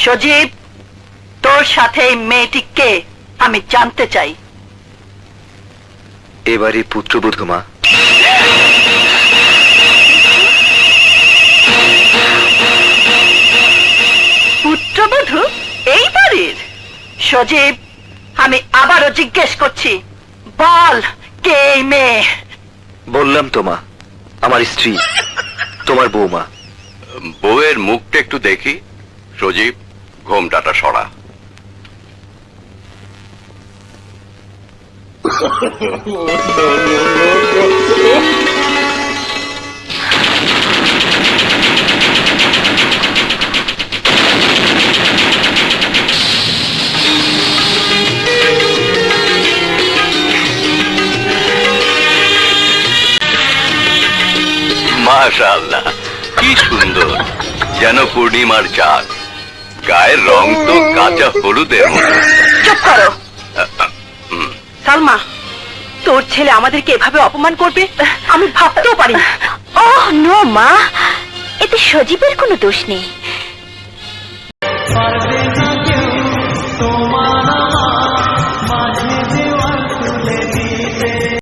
সজীব, তোর সাথে এই মেয়েটি কে আমি জানতে চাই। এবারই পুত্রবধূ মা। পুত্রবধূ এই বাড়ির? সজীব, আমি আবারও জিজ্ঞেস করছি, বল কে এই মেয়ে? বললাম তো মা, আমার স্ত্রী, তোমার বৌমা। বউয়ের মুখটা একটু দেখি। সজীব, ঘোমটাটা সরা। মাশাআল্লাহ, কি সুন্দর, যেন পূর্ণিমার চাঁদ। গায়ের রং তো কাঁচা হলুদের মতো। চুপ করো। সালমা, তোর ছেলে আমাদেরকে এভাবে অপমান করবে আমি ভাবতেও পারি না। ওহ নো মা, এতে সজীবের কোনো দোষ নেই।